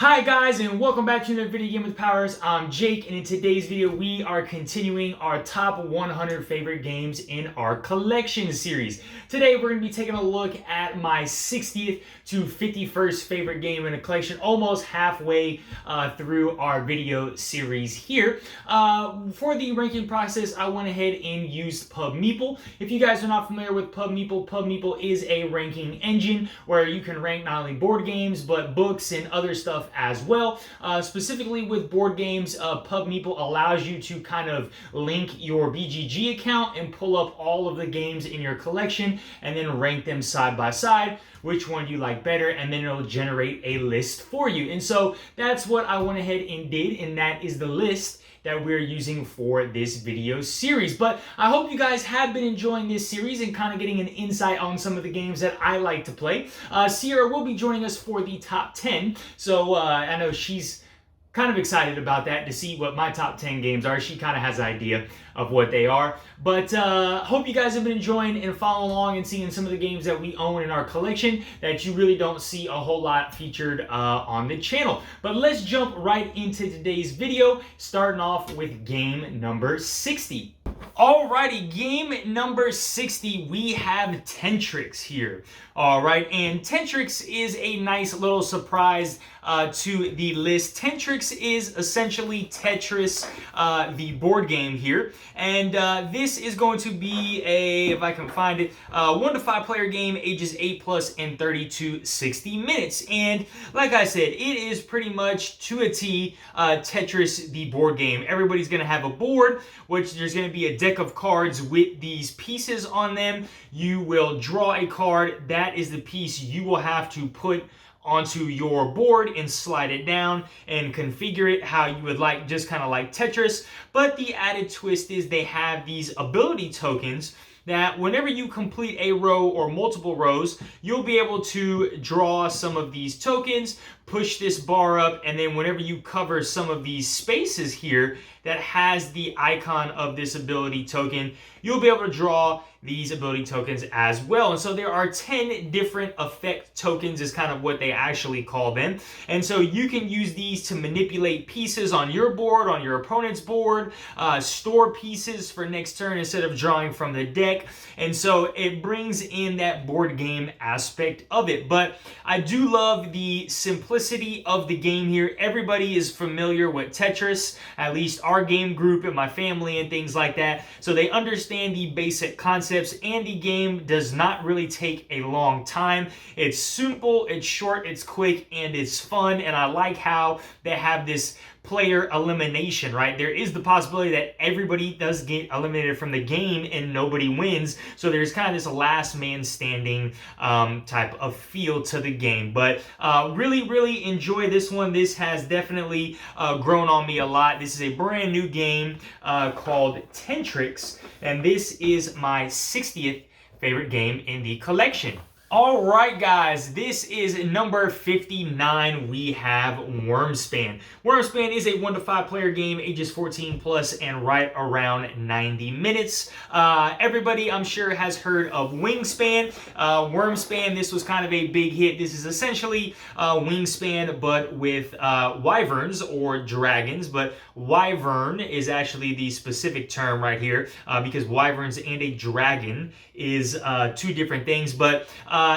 Hi guys, and welcome back to another video game with powers. I'm Jake, and in today's video we are continuing our top 100 favorite games in our collection series. Today we're going to be taking a look at my 60th to 51st favorite game in the collection, almost halfway through our video series here. For the ranking process, I went ahead and used PubMeeple. If you guys are not familiar with PubMeeple, PubMeeple is a ranking engine where you can rank not only board games but books and other stuff as well. Specifically with board games, PubMeeple allows you to kind of link your BGG account and pull up all of the games in your collection and then rank them side by side, which one you like better, and then it'll generate a list for you. And so that's what I went ahead and did, and that is the list that we're using for this video series. But I hope you guys have been enjoying this series and kind of getting an insight on some of the games that I like to play. Sierra will be joining us for the top 10, so I know she's kind of excited about that, to see what my top 10 games are. She kind of has an idea of what they are. But hope you guys have been enjoying and following along and seeing some of the games that we own in our collection that you really don't see a whole lot featured on the channel. But let's jump right into today's video, starting off with game number 60. Alrighty, game number 60, we have Tentricks here. Alright, and Tentricks is a nice little surprise to the list. Tentricks is essentially Tetris, the board game here. And this is going to be a, if I can find it, 1 to 5 player game, ages 8+ and 30 to 60 minutes. And like I said, it is pretty much to a T Tetris, the board game. Everybody's going to have a board, which there's going to be a deck of cards with these pieces on them. You will draw a card. That is the piece you will have to put onto your board and slide it down and configure it how you would like, just kind of like Tetris. But the added twist is they have these ability tokens that whenever you complete a row or multiple rows, you'll be able to draw some of these tokens, push this bar up, and then whenever you cover some of these spaces here that has the icon of this ability token, you'll be able to draw these ability tokens as well. And so there are 10 different effect tokens is kind of what they actually call them. And so you can use these to manipulate pieces on your board, on your opponent's board, store pieces for next turn instead of drawing from the deck. And so it brings in that board game aspect of it. But I do love the simplicity of the game here. Everybody is familiar with Tetris, at least our game group and my family and things like that. So they understand the basic concepts, and the game does not really take a long time. It's simple, it's short, it's quick, and it's fun. And I like how they have this player elimination, right? There is the possibility that everybody does get eliminated from the game and nobody wins. So there's kind of this last man standing type of feel to the game. But really enjoy this one. This has definitely grown on me a lot. This is a brand new game called Tentricks, and this is my 60th favorite game in the collection. All right, guys, this is number 59. We have Wyrmspan. Wyrmspan is a 1 to 5 player game, ages 14+ and right around 90 minutes. Everybody, I'm sure, has heard of Wyrmspan. Wyrmspan, this was kind of a big hit. This is essentially Wingspan, but with wyverns or dragons. But wyvern is actually the specific term right here, because wyverns and a dragon is two different things. But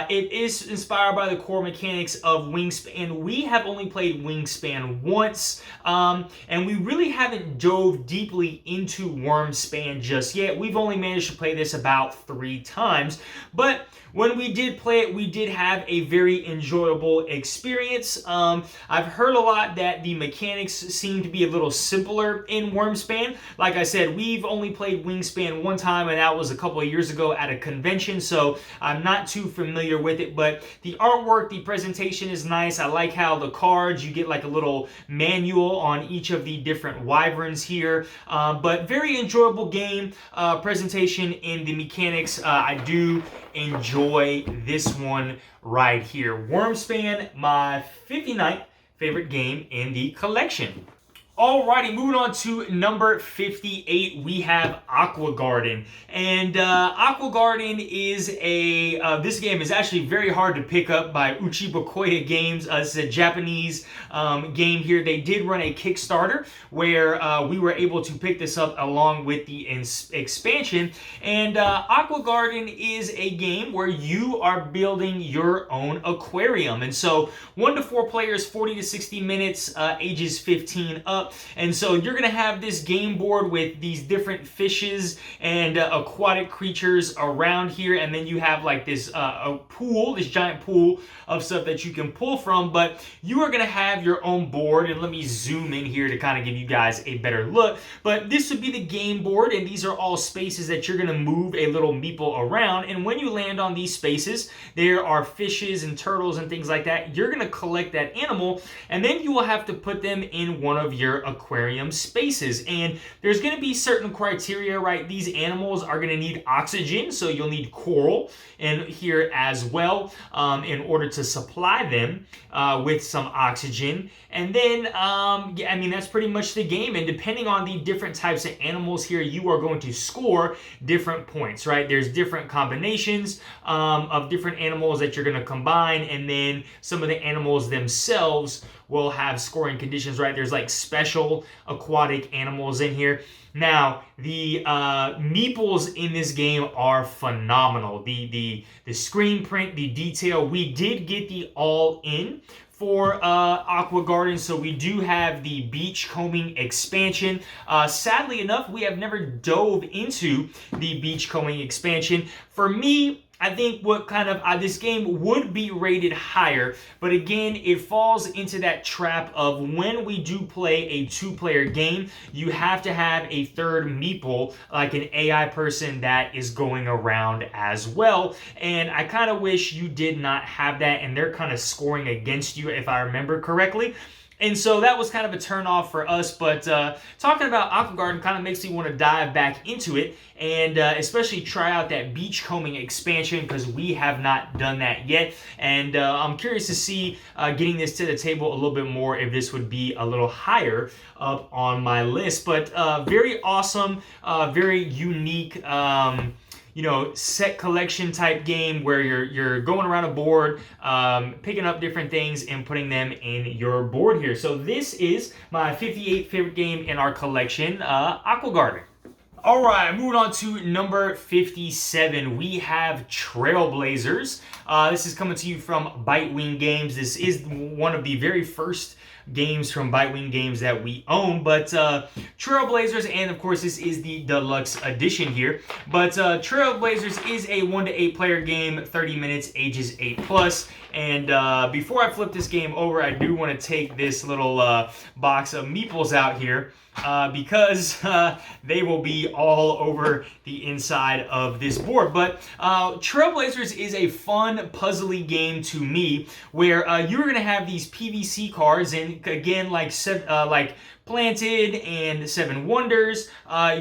it is inspired by the core mechanics of Wingspan. We have only played Wingspan once, and we really haven't dove deeply into Wyrmspan just yet. We've only managed to play this about 3 times, but when we did play it, we did have a very enjoyable experience. I've heard a lot that the mechanics seem to be a little simpler in Wyrmspan. Like I said, we've only played Wingspan 1 time, and that was a couple of years ago at a convention, so I'm not too familiar with it. But the artwork, the presentation is nice. I like how the cards, you get like a little manual on each of the different wyverns here. But very enjoyable game, presentation, and the mechanics. I do enjoy this one right here. Wyrmspan, my 59th favorite game in the collection. Alrighty, moving on to number 58, we have Aqua Garden. And Aqua Garden is this game is actually very hard to pick up by Uchibakoya Games. It's a Japanese game here. They did run a Kickstarter where we were able to pick this up along with the expansion. And Aqua Garden is a game where you are building your own aquarium. And so 1 to 4 players, 40 to 60 minutes, ages 15 up. And so you're going to have this game board with these different fishes and aquatic creatures around here. And then you have like this a pool, this giant pool of stuff that you can pull from. But you are going to have your own board. And let me zoom in here to kind of give you guys a better look. But this would be the game board. And these are all spaces that you're going to move a little meeple around. And when you land on these spaces, there are fishes and turtles and things like that. You're going to collect that animal. And then you will have to put them in one of your aquarium spaces. And there's going to be certain criteria, right? These animals are going to need oxygen, so you'll need coral in here as well in order to supply them with some oxygen. And then, yeah, I mean, that's pretty much the game. And depending on the different types of animals here, you are going to score different points, right? There's different combinations of different animals that you're going to combine. And then some of the animals themselves will have scoring conditions, right? There's like special aquatic animals in here. Now, the meeples in this game are phenomenal. The screen print, the detail. We did get the all-in for Aqua Garden, so we do have the beach combing expansion. Sadly enough, we have never dove into the beach combing expansion. For me, I think what kind of this game would be rated higher, but again, it falls into that trap of when we do play a 2-player game, you have to have a third meeple, like an AI person that is going around as well. And I kind of wish you did not have that, and they're kind of scoring against you, if I remember correctly. And so that was kind of a turn off for us, but talking about Aqua Garden kind of makes me want to dive back into it and especially try out that beachcombing expansion because we have not done that yet. And I'm curious to see getting this to the table a little bit more if this would be a little higher up on my list. But very awesome, very unique set collection type game where you're going around a board, picking up different things and putting them in your board here. So this is my 58th favorite game in our collection, Aqua Garden. All right, moving on to number 57, we have Trailblazers. This is coming to you from Bitewing Games. This is one of the very first games from Bitewing Games that we own, but Trailblazers, and of course this is the deluxe edition here, but Trailblazers is a 1 to 8 player game, 30 minutes, ages 8+, and before I flip this game over, I do want to take this little box of meeples out here, because they will be all over the inside of this board. But Trailblazers is a fun, puzzly game to me, where you're going to have these PVC cards, and again, like Planted and 7 Wonders,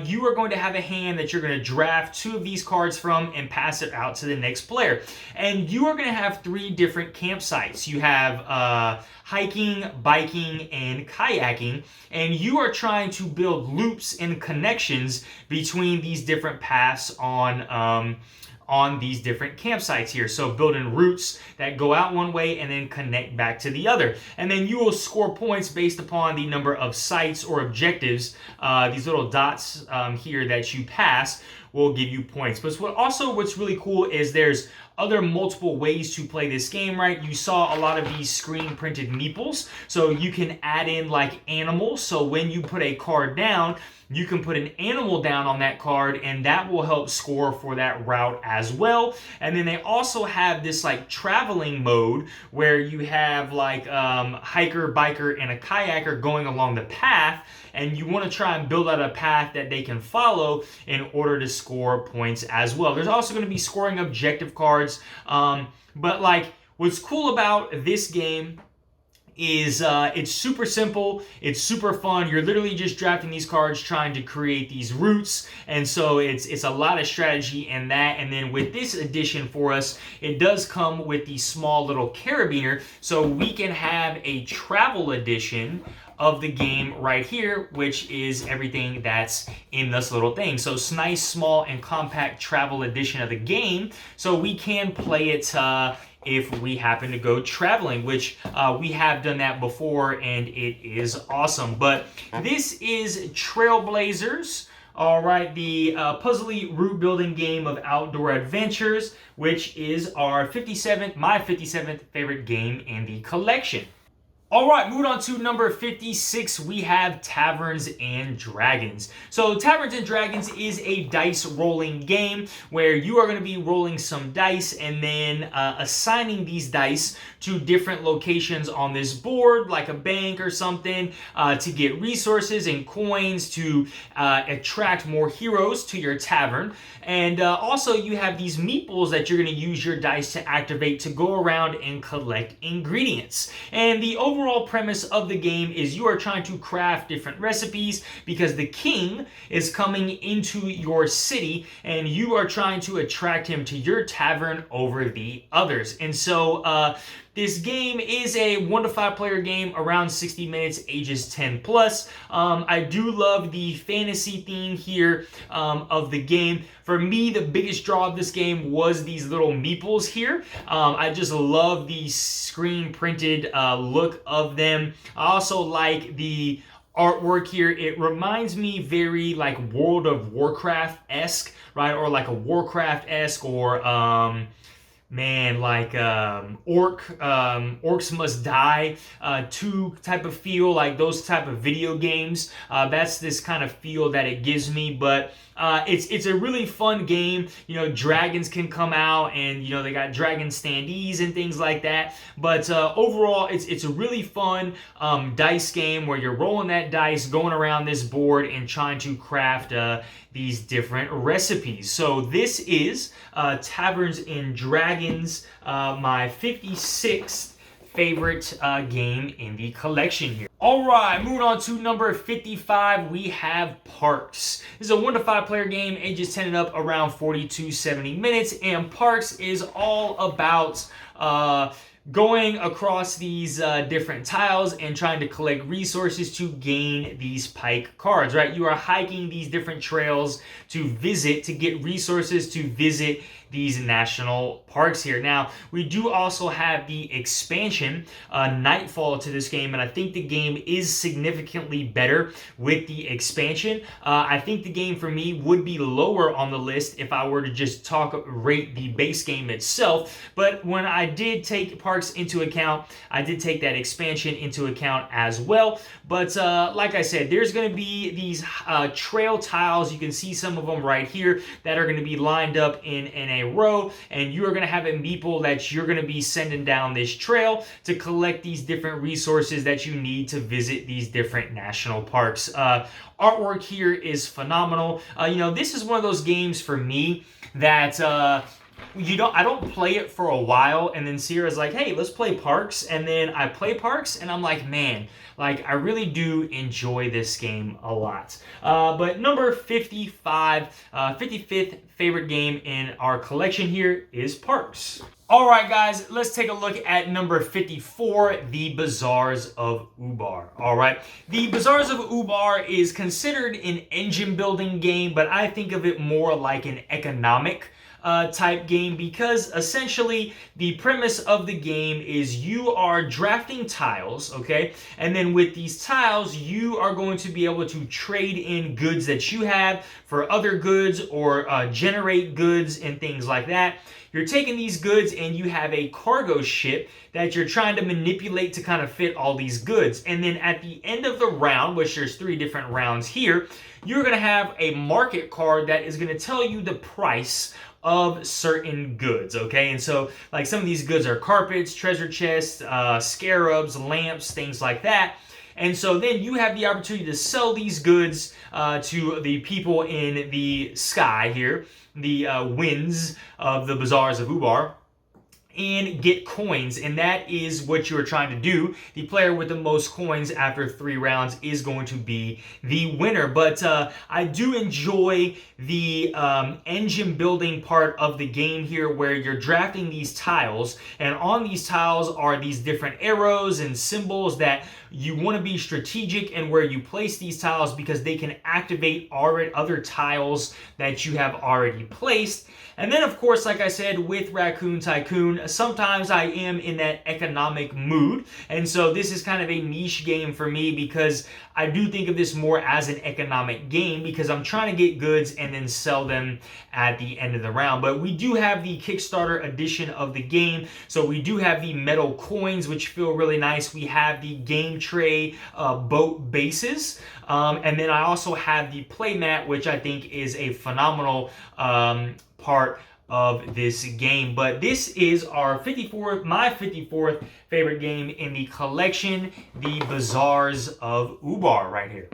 you are going to have a hand that you're going to draft 2 of these cards from and pass it out to the next player. And you are going to have 3 different campsites. You have hiking, biking, and kayaking, and you are trying to build loops and connections between these different paths on these different campsites here. So building routes that go out one way and then connect back to the other. And then you will score points based upon the number of sites or objectives. These little dots here that you pass will give you points. But what's really cool is there's other multiple ways to play this game, right? You saw a lot of these screen printed meeples, so you can add in like animals. So when you put a card down, you can put an animal down on that card, and that will help score for that route as well. And then they also have this like traveling mode where you have like hiker, biker, and a kayaker going along the path, and you want to try and build out a path that they can follow in order to score points as well. There's also going to be scoring objective cards, but like what's cool about this game is it's super simple, it's super fun. You're literally just drafting these cards, trying to create these routes, and so it's a lot of strategy in that. And then with this edition for us, it does come with the small little carabiner, so we can have a travel edition of the game right here, which is everything that's in this little thing. So it's nice, small, and compact travel edition of the game. So we can play it if we happen to go traveling, which we have done that before, and it is awesome. But this is Trailblazers. All right, the puzzly root building game of outdoor adventures, which is my 57th favorite game in the collection. All right, moving on to number 56, we have Taverns and Dragons. So Taverns and Dragons is a dice rolling game where you are going to be rolling some dice and then assigning these dice to different locations on this board, like a bank or something, to get resources and coins to attract more heroes to your tavern. And also you have these meeples that you're going to use your dice to activate to go around and collect ingredients. And the overall premise of the game is you are trying to craft different recipes because the king is coming into your city and you are trying to attract him to your tavern over the others. And so this game is a 1 to 5 player game, around 60 minutes, ages 10 plus. I do love the fantasy theme here of the game. For me, the biggest draw of this game was these little meeples here. I just love the screen printed look of them. I also like the artwork here. It reminds me very like World of Warcraft-esque, right? Or like a Warcraft-esque, or Orcs Must Die 2 type of feel, like those type of video games. That's this kind of feel that it gives me. But it's a really fun game. You know, dragons can come out, and you know they got dragon standees and things like that. But overall, it's a really fun dice game where you're rolling that dice, going around this board, and trying to craft these different recipes. So this is Taverns and Dragons, my 56th favorite game in the collection here. All right, moving on to number 55, we have Parks. This is a 1 to 5 player game, ages 10 and up, around 40 to 70 minutes. And Parks is all about going across these different tiles and trying to collect resources to gain these pike cards, right? You are hiking these different trails to get resources to visit these national parks here. Now, we do also have the expansion, Nightfall, to this game, and I think the game is significantly better with the expansion. I think the game for me would be lower on the list if I were to just rate the base game itself, but when I did take Parks into account, I did take that expansion into account as well. But like I said, there's going to be these trail tiles. You can see some of them right here that are going to be lined up in a row, and you are going to have a meeple that you're going to be sending down this trail to collect these different resources that you need to visit these different national parks. Artwork here is phenomenal. You know, this is one of those games for me that I don't play it for a while, and then Sierra's like, hey, let's play Parks, and then I play Parks, and I'm like, man, like, I really do enjoy this game a lot. But number 55, 55th favorite game in our collection here is Parks. All right, guys, let's take a look at number 54, the Bazaars of Ubar. All right, the Bazaars of Ubar is considered an engine building game, but I think of it more like an economic type game, because essentially the premise of the game is you are drafting tiles, okay? And then with these tiles, you are going to be able to trade in goods that you have for other goods, or generate goods and things like that. You're taking these goods and you have a cargo ship that you're trying to manipulate to kind of fit all these goods. And then at the end of the round, which there's 3 different rounds here, you're going to have a market card that is going to tell you the price of certain goods, okay? And so, like, some of these goods are carpets, treasure chests, scarabs, lamps, things like that. And so then you have the opportunity to sell these goods to the people in the sky here, the winds of the Bazaars of Ubar. and get coins, and that is what you're trying to do. The player with the most coins after 3 rounds is going to be the winner. But I do enjoy the engine building part of the game here, where you're drafting these tiles, and on these tiles are these different arrows and symbols that you want to be strategic in where you place these tiles, because they can activate other tiles that you have already placed. And then, of course, like I said, with Raccoon Tycoon, sometimes I am in that economic mood. And so this is kind of a niche game for me, because I do think of this more as an economic game, because I'm trying to get goods and then sell them at the end of the round. But we do have the Kickstarter edition of the game. So we do have the metal coins, which feel really nice. We have the game tray boat bases. And then I also have the playmat, which I think is a phenomenal part of this game. But this is our my 54th favorite game in the collection, the Bazaars of Ubar right here.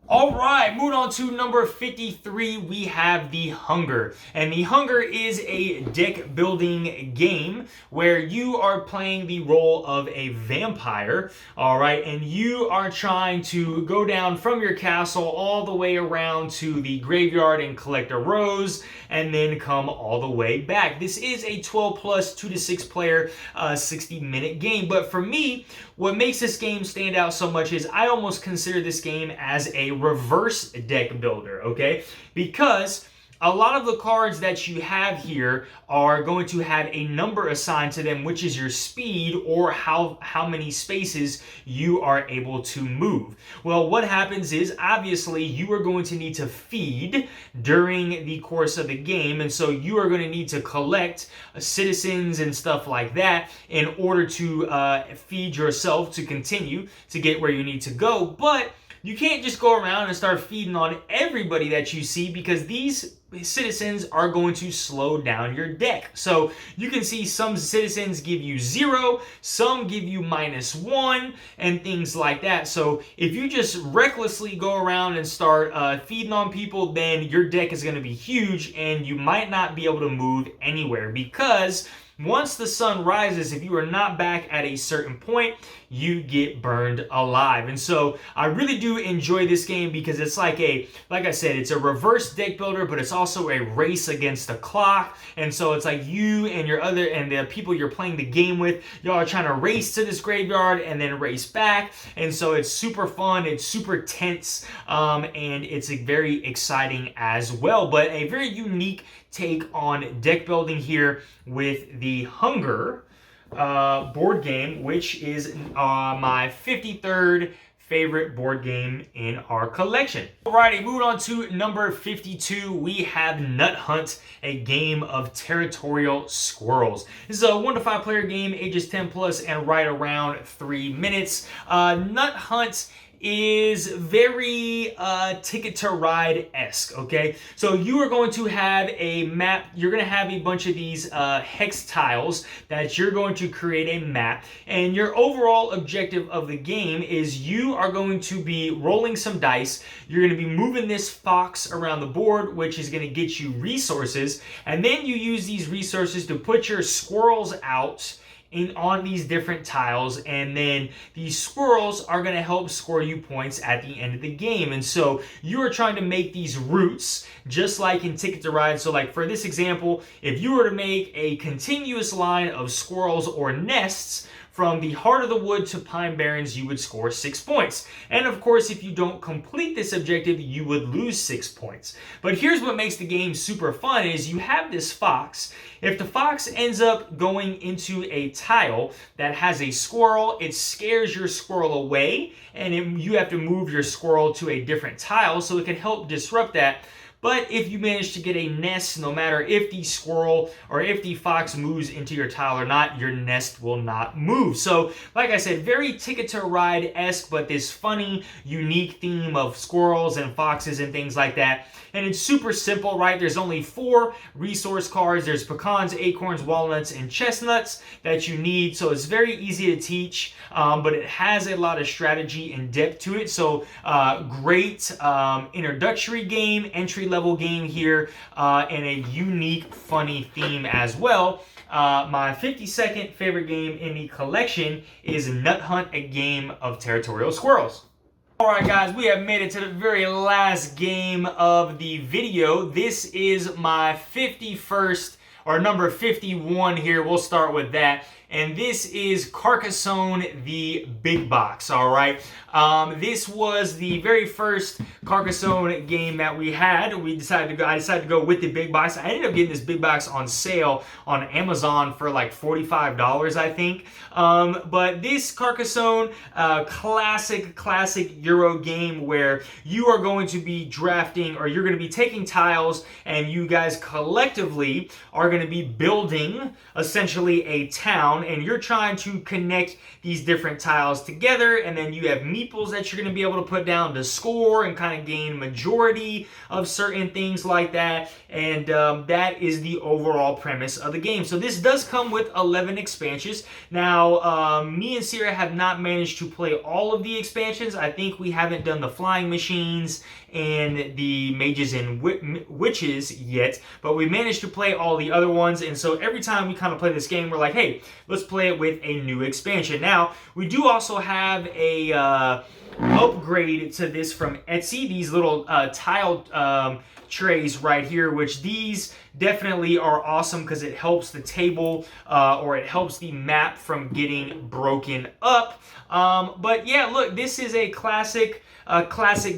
All right, moving on to number 53, we have The Hunger. And The Hunger is a deck building game where you are playing the role of a vampire, all right, and you are trying to go down from your castle all the way around to the graveyard and collect a rose, and then come all the way back. This is a 12 plus 2 to 6 player 60-minute game, but for me, what makes this game stand out so much is I almost consider this game as a reverse deck builder, okay? Because a lot of the cards that you have here are going to have a number assigned to them, which is your speed or how many spaces you are able to move. Well, what happens is, obviously, you are going to need to feed during the course of the game, and so you are going to need to collect citizens and stuff like that in order to feed yourself to continue to get where you need to go. But you can't just go around and start feeding on everybody that you see, because these citizens are going to slow down your deck. So you can see some citizens give you 0, some give you -1, and things like that. So if you just recklessly go around and start feeding on people, then your deck is going to be huge, and you might not be able to move anywhere, because once the sun rises, if you are not back at a certain point, you get burned alive. And so I really do enjoy this game, because it's like I said, it's a reverse deck builder, but it's also a race against the clock. And so it's like you and the people you're playing the game with, y'all are trying to race to this graveyard and then race back. And so it's super fun, it's super tense, and it's very exciting as well. But a very unique take on deck building here with The Hunger board game, which is my 53rd favorite board game in our collection. Alrighty, moving on to number 52, we have Nut Hunt, a game of territorial squirrels. This is a 1 to 5 player game, ages 10 plus, and right around 3 minutes. Nut Hunt is very Ticket to Ride-esque, okay? So you are going to have a map, you're going to have a bunch of these hex tiles that you're going to create a map, and your overall objective of the game is you are going to be rolling some dice, you're going to be moving this fox around the board, which is going to get you resources, and then you use these resources to put your squirrels out on these different tiles, and then these squirrels are going to help score you points at the end of the game. And so you are trying to make these routes just like in Ticket to Ride. So like for this example, if you were to make a continuous line of squirrels or nests from the heart of the wood to Pine Barrens, you would score 6 points. And of course, if you don't complete this objective, you would lose 6 points. But here's what makes the game super fun is you have this fox. If the fox ends up going into a tile that has a squirrel, it scares your squirrel away, and you have to move your squirrel to a different tile, so it can help disrupt that. But if you manage to get a nest, no matter if the squirrel or if the fox moves into your tile or not, your nest will not move. So, like I said, very Ticket to Ride-esque, but this funny, unique theme of squirrels and foxes and things like that. And it's super simple, right? There's only 4 resource cards. There's pecans, acorns, walnuts, and chestnuts that you need. So it's very easy to teach, but it has a lot of strategy and depth to it. So great introductory game, entry-level level game here and a unique, funny theme as well. My 52nd favorite game in the collection is Nut Hunt, a game of territorial squirrels. Alright guys, we have made it to the very last game of the video. This is my 51st, or number 51 here. We'll start with that. And this is Carcassonne the Big Box, alright? This was the very first Carcassonne game that we had. I decided to go with the Big Box. I ended up getting this Big Box on sale on Amazon for like $45, I think. But this Carcassonne, classic Euro game where you are going to be drafting, or you're going to be taking tiles, and you guys collectively are going to be building essentially a town, and you're trying to connect these different tiles together, and then you have meeples that you're going to be able to put down to score and kind of gain majority of certain things like that. And that is the overall premise of the game. So this does come with 11 expansions. Now, me and Sierra have not managed to play all of the expansions. I think we haven't done the flying machines and the mages and witches yet, but we managed to play all the other ones. And so every time we kind of play this game, we're like, hey, let's play it with a new expansion. Now, we do also have a upgrade to this from Etsy, these little tile trays right here, which these definitely are awesome because it helps the table or it helps the map from getting broken up. But yeah, look, this is a classic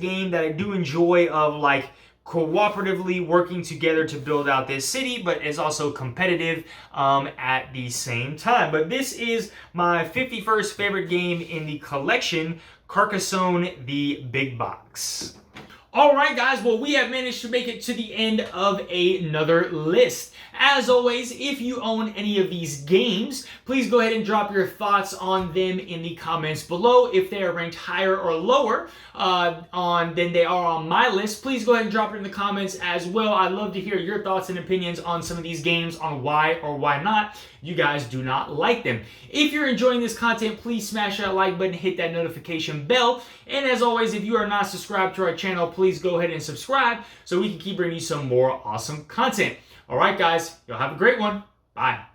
game that I do enjoy, of like cooperatively working together to build out this city, but is also competitive at the same time. But this is my 51st favorite game in the collection, Carcassonne the Big Box. Alright guys, well, we have managed to make it to the end of another list. As always, if you own any of these games, please go ahead and drop your thoughts on them in the comments below. If they are ranked higher or lower than they are on my list, please go ahead and drop it in the comments as well. I'd love to hear your thoughts and opinions on some of these games, on why or why not you guys do not like them. If you're enjoying this content, please smash that like button, hit that notification bell, and as always, if you are not subscribed to our channel, please go ahead and subscribe so we can keep bringing you some more awesome content. Alright guys, y'all have a great one. Bye.